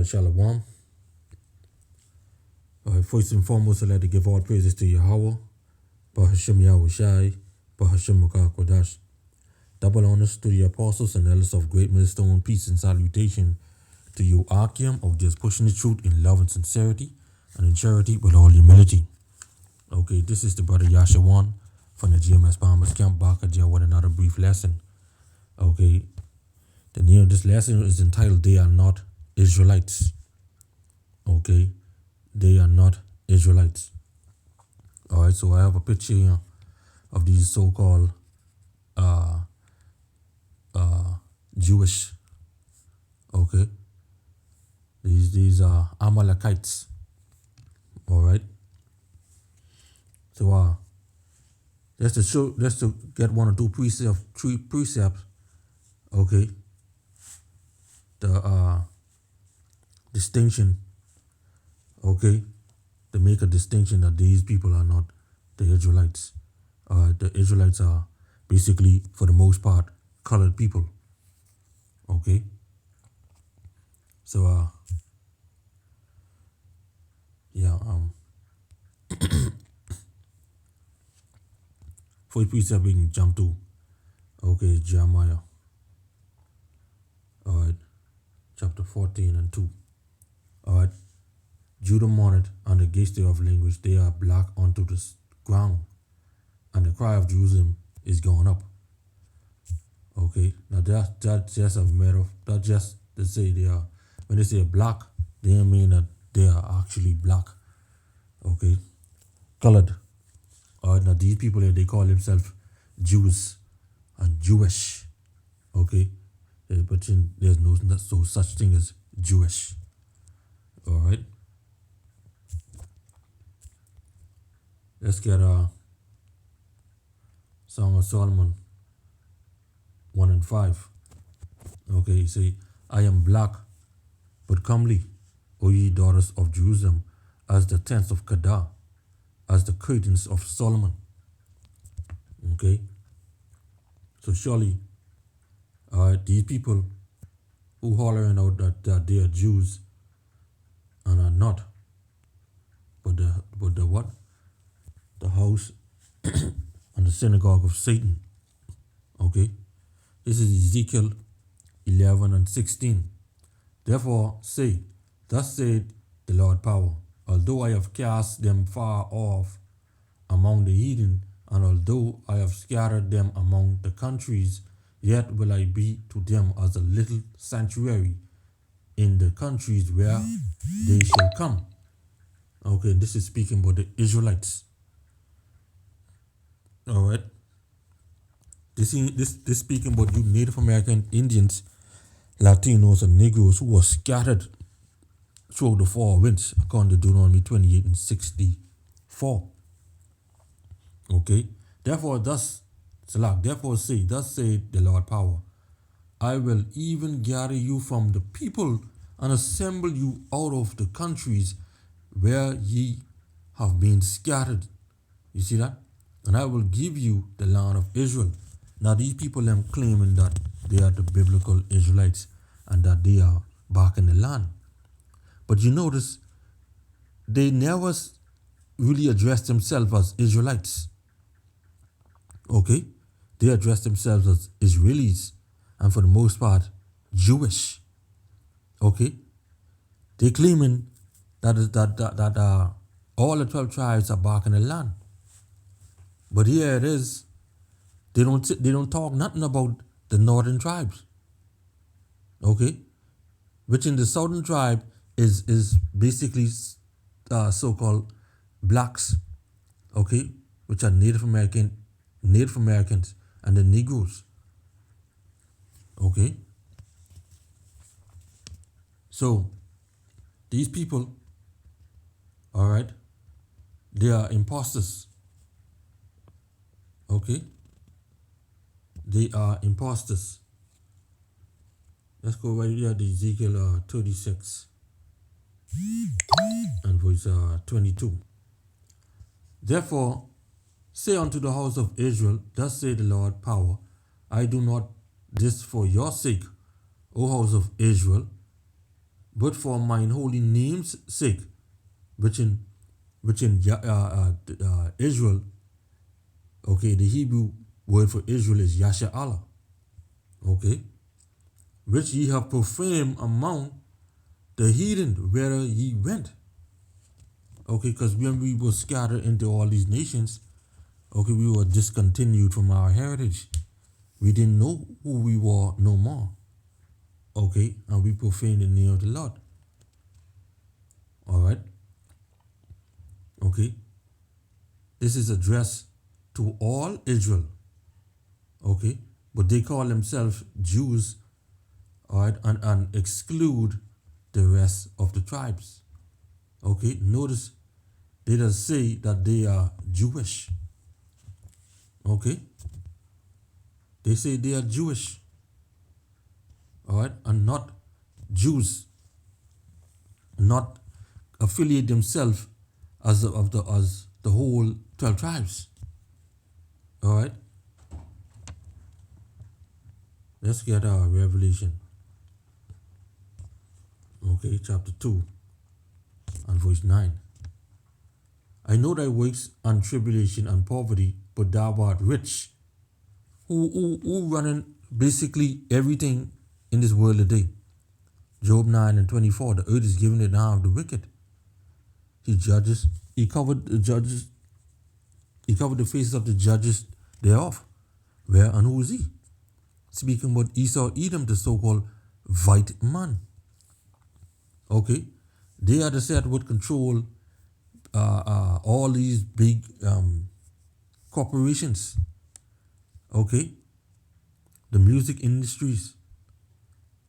Shalom. First and foremost, I'd like to give all praises to Yahweh, Bahashem Yahushai, Bahashem Kodash. Double honors to the apostles and elders of Great Millstone. Peace and salutation to you, Qam, of just pushing the truth in love and sincerity, and in charity with all humility. Okay, this is the brother Yasharahla from the GMS Bombers Camp Bakaja with another brief lesson. Okay, the name of this lesson is entitled They Are Not Israelites. Okay, they are not Israelites. Alright, so I have a picture here of these so-called Jewish, okay, these are Amalekites. Alright, so just to get one or three precepts, okay, the distinction, okay, to make a distinction that these people are not the Israelites. The Israelites are basically, for the most part, colored people. Okay, so first precept we can jump to, okay, Jeremiah, alright, chapter 14 and 2. Alright, Judah mourned, and the gates thereof language, they are black unto the ground, and the cry of Jerusalem is gone up. Okay, now that's just a matter of, that just to say they are, when they say black, they don't mean that they are actually black. Okay, colored. Alright, now these people here, they call themselves Jews and Jewish. Okay, but there's no such thing as Jewish. Alright, let's get Song of Solomon 1 and 5. Okay, you say, I am black, but comely, O ye daughters of Jerusalem, as the tents of Kedar, as the curtains of Solomon. Okay, so surely, these people who hollering out that they are Jews and are not, but the what? The house and the synagogue of Satan. Okay, this is Ezekiel 11 and 16. Therefore say, thus said the Lord power, although I have cast them far off among the heathen, and although I have scattered them among the countries, yet will I be to them as a little sanctuary in the countries where they shall come. Okay, this is speaking about the Israelites. Alright. This speaking about you Native American Indians, Latinos, and Negroes who were scattered throughout the four winds, according to Deuteronomy 28 and 64. Okay. Therefore say, thus said the Lord power, I will even gather you from the people and assemble you out of the countries where ye have been scattered. You see that? And I will give you the land of Israel. Now these people are claiming that they are the biblical Israelites and that they are back in the land. But you notice, they never really address themselves as Israelites. Okay? They address themselves as Israelis, and for the most part, Jewish. Okay? They claiming that all the 12 tribes are back in the land. But here it is, they don't talk nothing about the northern tribes. Okay? Which in the southern tribe is basically so-called blacks. Okay? Which are Native Americans and the Negroes. Okay? So these people, alright, they are imposters. Okay? They are imposters. Let's go right here to Ezekiel 36 and verse 22. Therefore, say unto the house of Israel, thus say the Lord power, I do not this for your sake, O house of Israel, but for mine holy name's sake, which in Israel, okay, the Hebrew word for Israel is Yasharahla, okay, which ye have profaned among the heathen where ye went. Okay, because when we were scattered into all these nations, okay, we were discontinued from our heritage. We didn't know who we were no more. Okay, and we profaned the name of the Lord. All right. Okay. This is addressed to all Israel. Okay, but they call themselves Jews. All right, and exclude the rest of the tribes. Okay, notice they just say that they are Jewish. Okay, they say they are Jewish. All right, and not Jews, not affiliate themselves as the whole 12 tribes. All right, let's get our Revelation. Okay, chapter 2 and verse 9. I know thy works and tribulation and poverty, but thou art rich. Who running basically everything in this world today? Job 9 and 24. The earth is given in the hand of the wicked. He judges. He covered the judges. He covered the faces of the judges thereof. Where and who is he? Speaking about Esau, Edom, the so-called white man. Okay, they are the set would control all these big corporations. Okay, the music industries.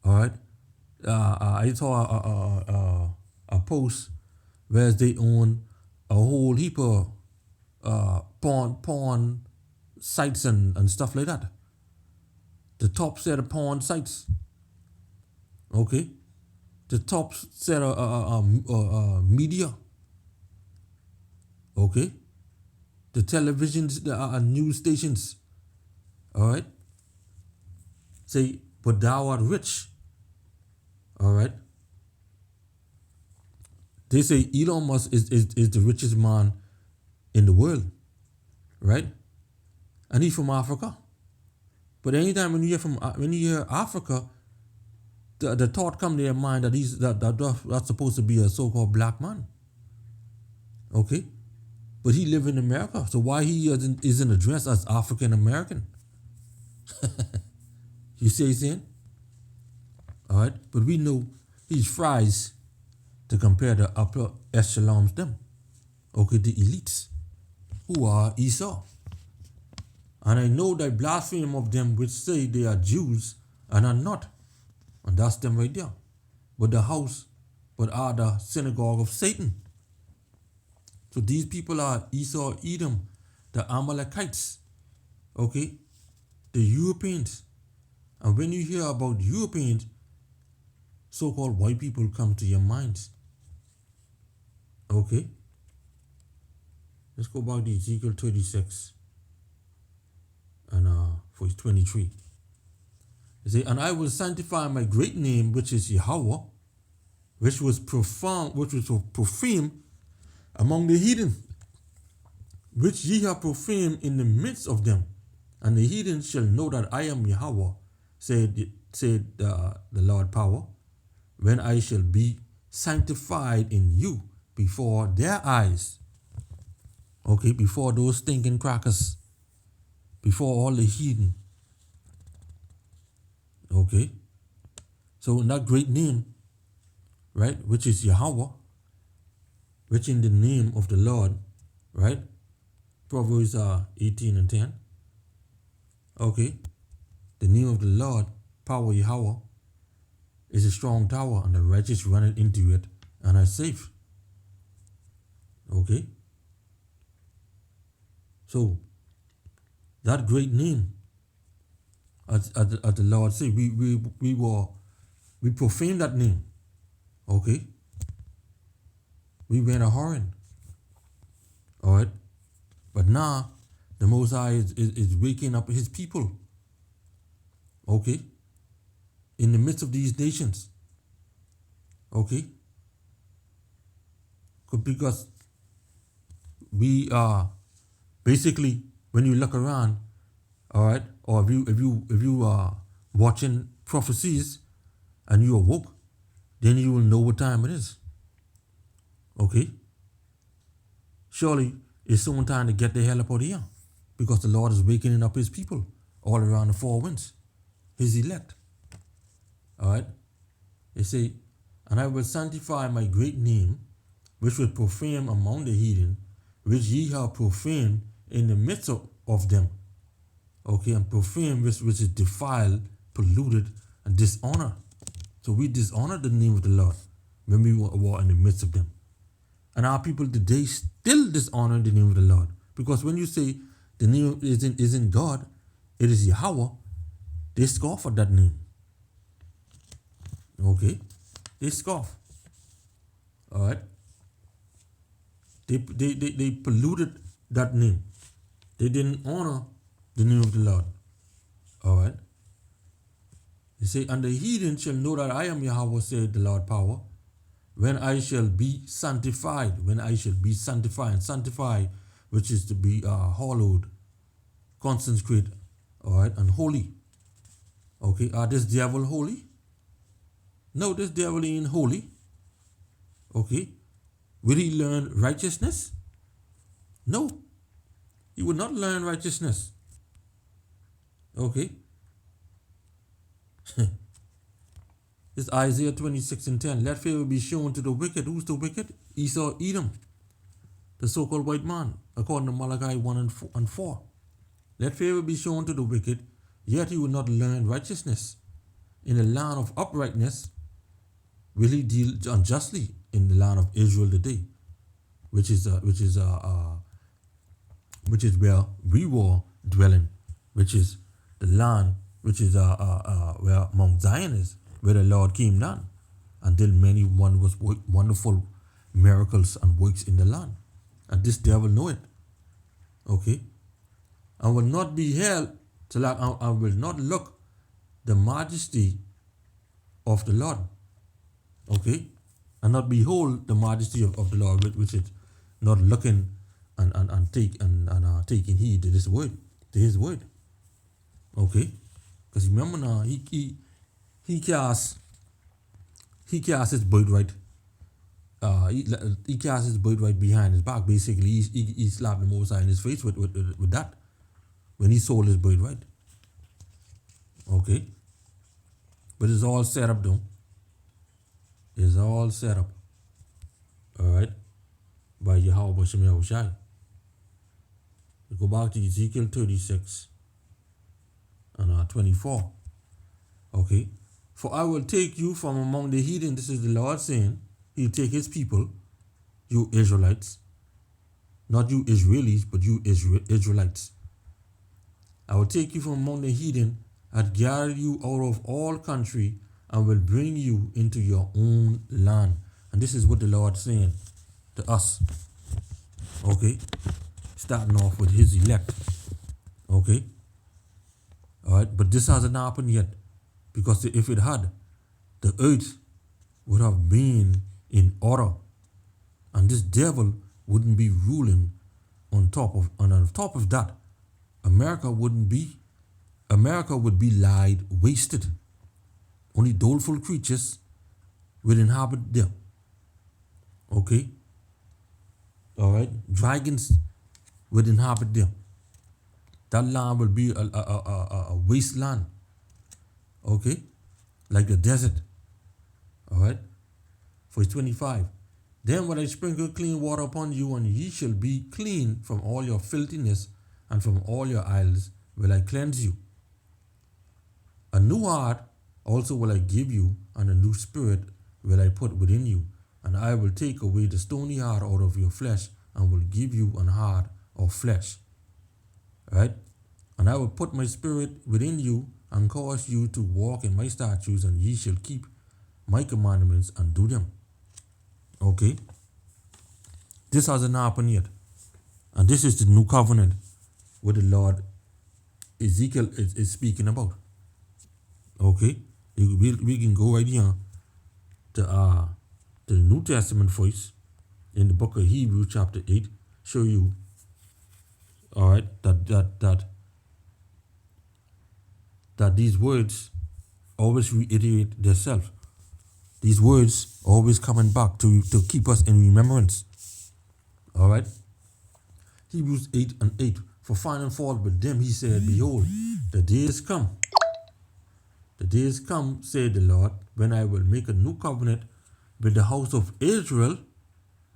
All right, I saw a post where they own a whole heap of porn sites and stuff like that. The top set of porn sites. Okay, the top set of media. Okay, the televisions, the news stations. All right, say, but thou art rich. All right, they say Elon Musk is the richest man in the world, right? And he's from Africa. But anytime when you hear Africa, the thought come to your mind that that's supposed to be a so-called black man. Okay, but he live in America, so why he isn't addressed as African American? You see what I'm saying? All right, but we know he's fries to compare the upper echelons them. Okay, the elites who are Esau. And I know that blaspheme of them which say they are Jews and are not. And that's them right there. But are the synagogue of Satan. So these people are Esau, Edom, the Amalekites, okay, the Europeans. And when you hear about Europeans, so-called white people come to your minds. Okay, let's go back to Ezekiel 36 and verse 23. It says, and I will sanctify my great name, which is Yahweh, which was profaned among the heathen, which ye have profaned in the midst of them. And the heathen shall know that I am Yahweh, said the Lord power, when I shall be sanctified in you before their eyes. Okay, before those stinking crackers, before all the heathen. Okay, so in that great name, right, which is Yahweh, which in the name of the Lord, right, Proverbs 18 and 10. Okay, the name of the Lord, power Yahweh, is a strong tower, and the righteous run into it and are safe. Okay, so that great name, as the Lord said, we profaned that name. Okay, we went a whoring. All right, but now the Most High is waking up his people. Okay, in the midst of these nations. Okay, because we are basically, when you look around, all right, or if you are watching prophecies and you are woke, then you will know what time it is. Okay, surely it's soon time to get the hell up out of here, because the Lord is wakening up His people all around the four winds, His elect. All right, they say, and I will sanctify my great name, which was profaned among the heathen, which ye have profaned in the midst of them. Okay, and profane, which is defiled, polluted, and dishonor. So we dishonor the name of the Lord when we were in the midst of them. And our people today still dishonor the name of the Lord. Because when you say the name isn't God, it is Yahweh, they scoff at that name. Okay? They scoff. Alright? They polluted that name. They didn't honor the name of the Lord. Alright? They say, and the heathen shall know that I am Yahweh, said the Lord power, when I shall be sanctified, sanctified, which is to be hallowed, consecrated, all right, and holy. Okay, are this devil holy? No, this devil ain't holy. Okay, will he learn righteousness? No, he will not learn righteousness. Okay, it's Isaiah 26:10. Let favor be shown to the wicked. Who's the wicked? Esau, Edom, the so-called white man, according to Malachi 1 and 4. Let favor be shown to the wicked, yet he will not learn righteousness. In the land of uprightness will he deal unjustly in the land of Israel today, which is where we were dwelling, which is the land which is where Mount Zion is, where the Lord came down and did many wonderful miracles and works in the land. And this devil know it. Okay? And will not be held till I will not look the majesty of the Lord. Okay? And not behold the majesty of the Lord, which is not looking and taking heed to this word, to his word. Okay? Because remember now, he cast his birthright. He cast his birthright behind his back. Basically, he slapped the Most High in his face with that when he sold his birthright. Okay? But it's all set up though. It's all set up. Alright? By Yahweh Bashem Yahushai. We go back to Ezekiel 36 and 24. Okay? For I will take you from among the heathen. This is the Lord saying. He'll take his people, you Israelites. Not you Israelis, but you Israelites. I will take you from among the heathen and gather you out of all country and will bring you into your own land. And this is what the Lord is saying to us. Okay? Starting off with his elect. Okay? Alright? But this hasn't happened yet. Because if it had, the earth would have been in order. And this devil wouldn't be ruling on top of that. America would be lied wasted. Only doleful creatures will inhabit there. Okay? Alright? Dragons will inhabit there. That land will be a wasteland. Okay? Like the desert. Alright? Verse 25. Then will I sprinkle clean water upon you, and ye shall be clean from all your filthiness, and from all your idols will I cleanse you. A new heart also will I give you, and a new spirit will I put within you. And I will take away the stony heart out of your flesh, and will give you an heart of flesh. Right? And I will put my spirit within you, and cause you to walk in my statutes, and ye shall keep my commandments and do them. Okay? This hasn't happened yet. And this is the new covenant what the Lord Ezekiel is speaking about. Okay, we can go right here to the New Testament first in the book of Hebrews chapter 8, show you, all right, that these words always reiterate themselves. These words always coming back to keep us in remembrance. All right. Hebrews 8:8. For finding fault with them, he said, behold, the day is come. The day is come, said the Lord, when I will make a new covenant with the house of Israel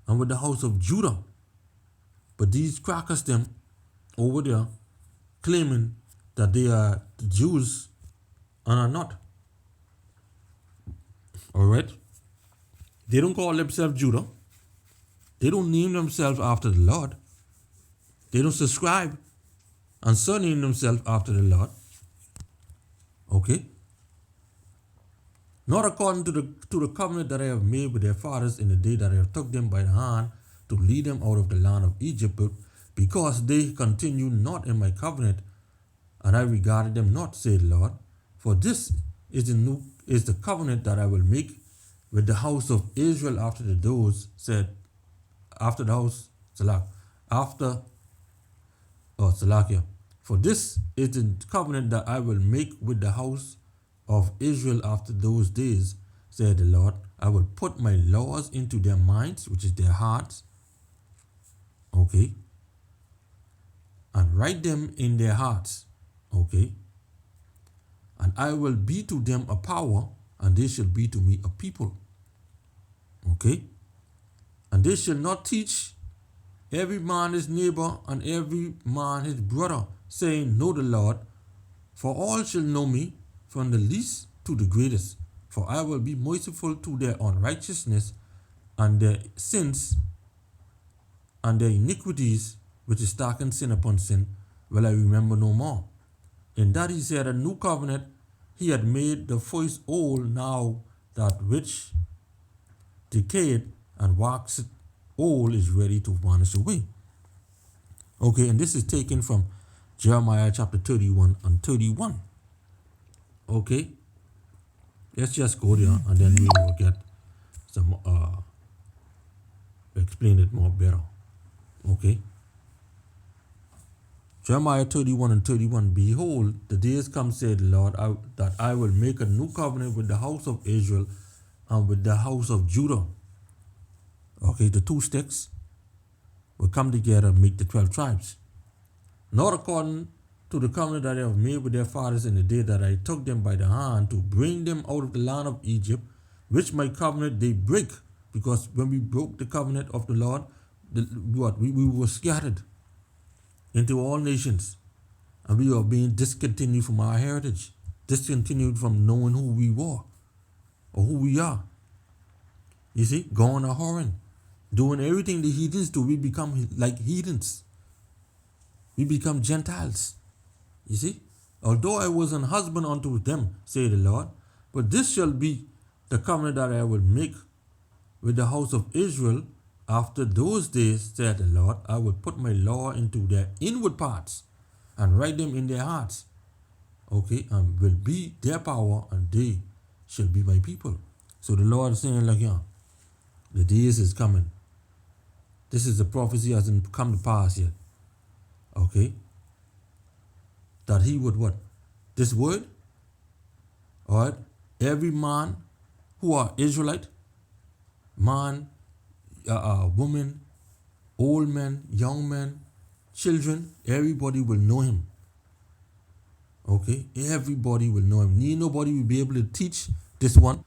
and with the house of Judah. But these crackers, them over there, claiming that they are the Jews and are not. All right? They don't call themselves Judah. They don't name themselves after the Lord. They don't subscribe and surname themselves after the Lord. Okay? Not according to the covenant that I have made with their fathers in the day that I have took them by the hand to lead them out of the land of Egypt, but because they continue not in my covenant, and I regarded them not, said the Lord. For this is the covenant that I will make with the house of Israel after the doors said after the house Salakia. For this is the covenant that I will make with the house of Israel after those days, said the Lord. I will put my laws into their minds, which is their hearts, okay, and write them in their hearts, okay, and I will be to them a power, and they shall be to me a people, okay, and they shall not teach every man his neighbor and every man his brother, saying, know the Lord, for all shall know me, from the least to the greatest. For I will be merciful to their unrighteousness, and their sins and their iniquities, which is stacking sin upon sin, will I remember no more. In that he said, a new covenant he had made the first old, now that which decayed and waxed old is ready to vanish away. Okay, and this is taken from Jeremiah chapter 31 and 31. Okay, let's just go there and then we will get some explain it more better. Okay, Jeremiah 31 and 31. Behold, the days come, said the Lord, that I will make a new covenant with the house of Israel and with the house of Judah. Okay, the two sticks will come together and make the 12 tribes. Not according to the covenant that I have made with their fathers in the day that I took them by the hand to bring them out of the land of Egypt, which my covenant they break. Because when we broke the covenant of the Lord, we were scattered into all nations, and we are being discontinued from our heritage, discontinued from knowing who we were or who we are. You see, going a whoring, doing everything the heathens do, we become like heathens. We become Gentiles. You see, although I was an husband unto them, say the Lord, but this shall be the covenant that I will make with the house of Israel after those days, said the Lord. I will put my law into their inward parts and write them in their hearts. Okay, and will be their power, and they shall be my people. So the Lord is saying, like, yeah, the days is coming. This is the prophecy hasn't come to pass yet. Okay, that he would what? This word, all right, every man who are Israelite, man, woman, old man, young man, children, everybody will know him. Okay, everybody will know him. Nobody will be able to teach this one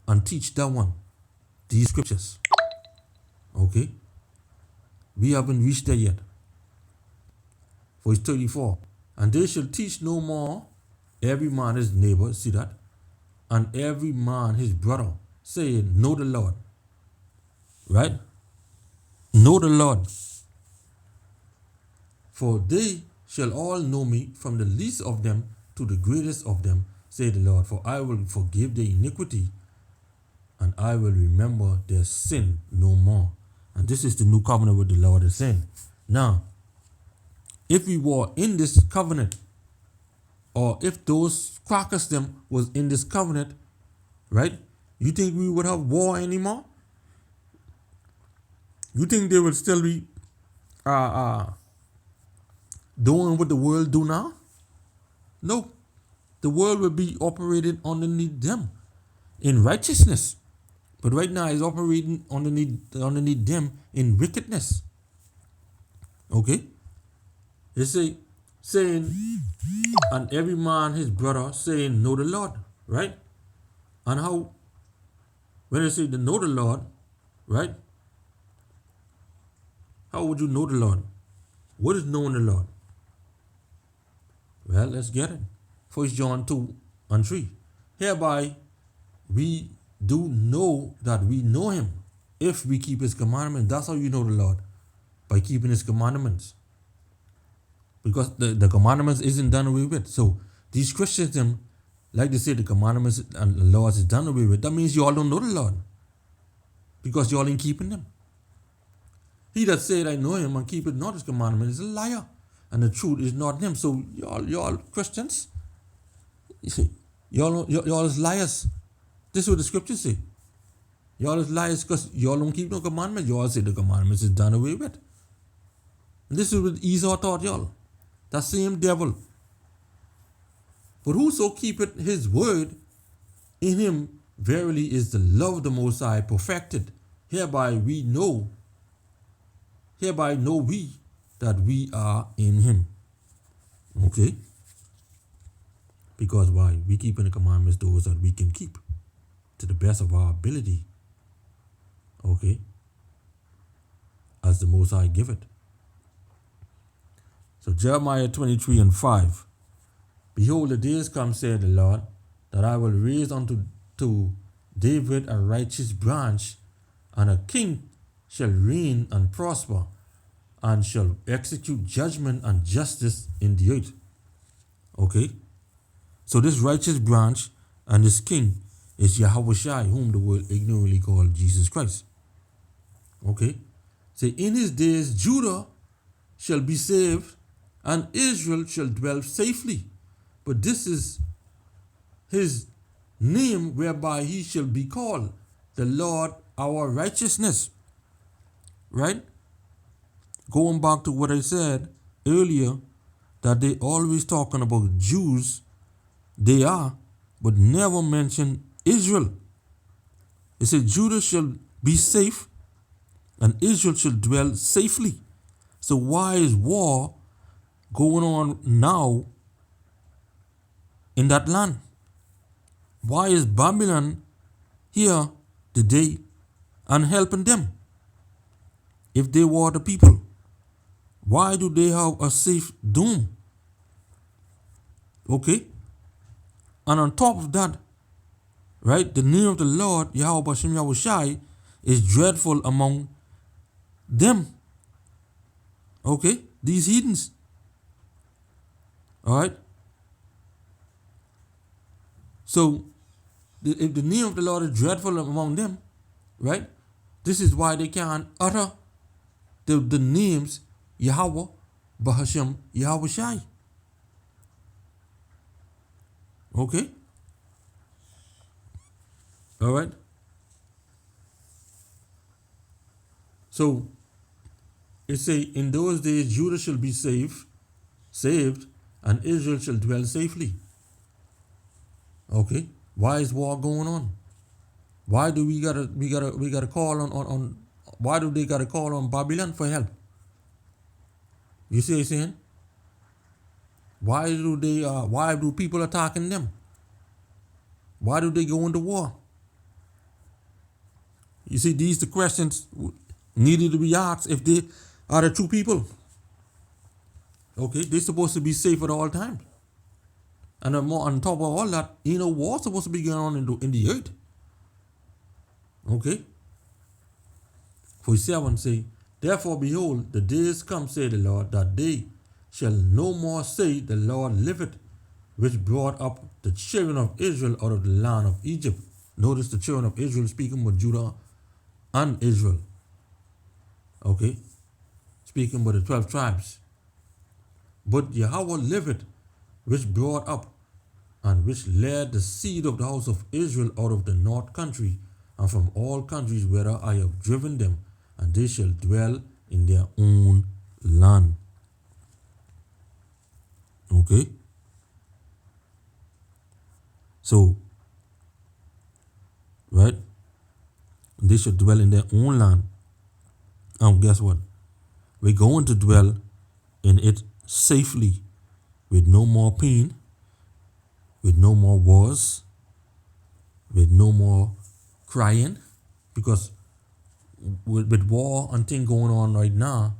and teach that one these scriptures. Okay, we haven't reached there yet. Verse 34. And they shall teach no more every man his neighbor, see that? And every man his brother, saying, know the Lord. Right? Know the Lord. For they shall all know me, from the least of them to the greatest of them, say the Lord. For I will forgive their iniquity, and I will remember their sin no more. And this is the new covenant with the Lord is saying. Now, if we were in this covenant, or if those crackers them was in this covenant, right? You think we would have war anymore? You think they would still be uh, uh, doing what the world do now? No. The world will be operating underneath them in righteousness. But right now it's operating underneath them in wickedness. Okay? They say saying, and every man his brother saying, know the Lord, right? And how when they say to know the Lord, right? How would you know the Lord? What is knowing the Lord? Well, let's get it. 1 John 2 and 3. Hereby we do know that we know him if we keep his commandments. That's how you know the Lord, by keeping his commandments. Because the commandments isn't done away with. So these Christians, them, like they say, the commandments and the laws is done away with. That means you all don't know the Lord, because you all ain't keeping them. He that said, I know him and keepeth not his commandments is a liar, and the truth is not in him. So y'all Christians, you see, y'all is liars. This is what the scriptures say. Y'all is liars because y'all don't keep no commandments. Y'all say the commandments is done away with. And this is what Esau taught y'all. That same devil. But whoso keepeth his word, in him verily is the love of the Most High perfected. Hereby know we that we are in him. Okay? Because why? We keep in the commandments those that we can keep to the best of our ability. Okay? As the Most High give it. So Jeremiah 23 and 5. Behold, the days come, said the Lord, that I will raise unto David a righteous branch, and a king shall reign and prosper, and shall execute judgment and justice in the earth. Okay? So this righteous branch and this king is Yahushua, whom the world ignorantly called Jesus Christ. Okay? Say, in his days Judah shall be saved, and Israel shall dwell safely. But this is his name whereby he shall be called, the Lord our righteousness. Right? Going back to what I said earlier, that they always talking about Jews, they are, but never mention Israel. It said Judah shall be safe and Israel shall dwell safely. So why is war going on now in that land? Why is Babylon here today and helping them? If they were the people, why do they have a safe doom? Okay? And on top of that, right, the name of the Lord, Yahweh Bashem Yahushai, is dreadful among them. Okay? These heathens. Alright? So, if the name of the Lord is dreadful among them, right, this is why they can't utter the names Yahweh, Bahashem, Yahushai. Okay? Alright? So, it say, in those days Judah shall be saved, and Israel shall dwell safely. Okay? Why is war going on? Why do we gotta call on why do they gotta call on Babylon for help? You see what I'm saying? Why do people attacking them? Why do they go into war? You see, these the questions needed to be asked if they are the true people. Okay, they're supposed to be safe at all times. And more on top of all that, war's supposed to be going on in the earth. Okay? Verse 7 say, therefore behold, the days come, say the Lord, that they shall no more say, the Lord liveth, which brought up the children of Israel out of the land of Egypt. Notice the children of Israel speaking with Judah and Israel. Okay? Speaking with the 12 tribes. But Yahweh liveth, which brought up and which led the seed of the house of Israel out of the north country, and from all countries whither I have driven them, and they shall dwell in their own land. Okay? So, right? They shall dwell in their own land. And guess what? We're going to dwell in it safely, with no more pain, with no more wars, with no more crying, because with war and thing going on right now,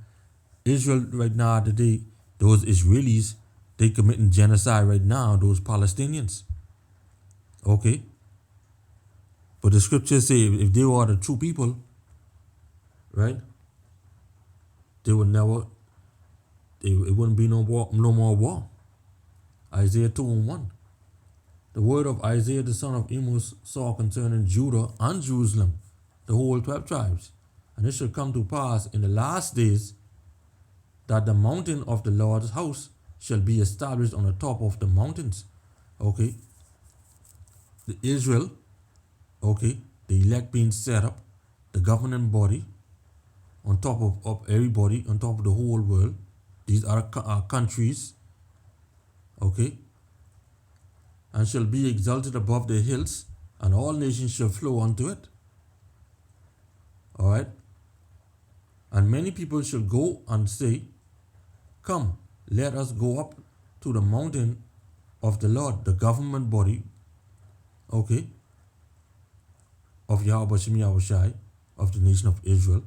Israel right now today, those Israelis, they committing genocide right now, those Palestinians. Okay? But the scriptures say if they were the true people, right, they would never, it wouldn't be no more war. Isaiah 2:1. The word of Isaiah the son of Amos saw concerning Judah and Jerusalem, the whole 12 tribes. And it shall come to pass in the last days that the mountain of the Lord's house shall be established on the top of the mountains. Okay? The Israel, okay, the elect being set up, the governing body, on top of everybody, on top of the whole world. These are countries, okay, and shall be exalted above the hills, and all nations shall flow unto it. All right? And many people shall go and say, come, let us go up to the mountain of the Lord, the government body, okay, of Yahweh Shem Yahushai, of the nation of Israel,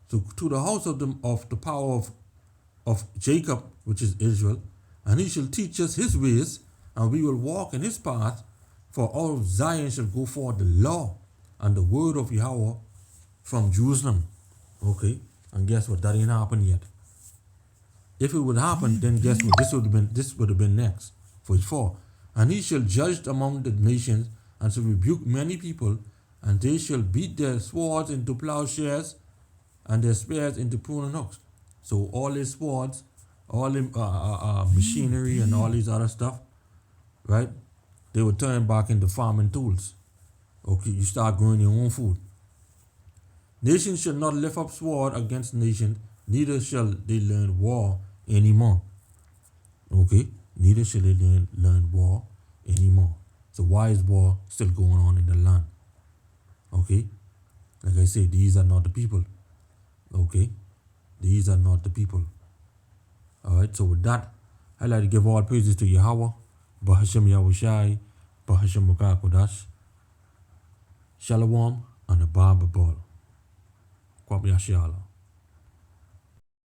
to the house of the power of Jacob, which is Israel, and he shall teach us his ways, and we will walk in his path, for out of Zion shall go forth the law and the word of Yahweh from Jerusalem. Okay, and guess what? That ain't happened yet. If it would happen, then guess what? This would have been next. Verse 4. And he shall judge among the nations, and shall rebuke many people, and they shall beat their swords into plowshares, and their spears into pruning hooks. So all these swords, all the machinery and all these other stuff, right? They will turn back into farming tools. Okay, you start growing your own food. Nation shall not lift up sword against nation, neither shall they learn war anymore. Okay, neither shall they learn war anymore. So why is war still going on in the land? Okay, like I say, these are not the people. Okay, these are not the people. All right, so with that, I'd like to give all praises to Yahweh, Bahashem Yahushai, Bahashem Kodash, Shalom, and the Bible. Qam Yasharahla.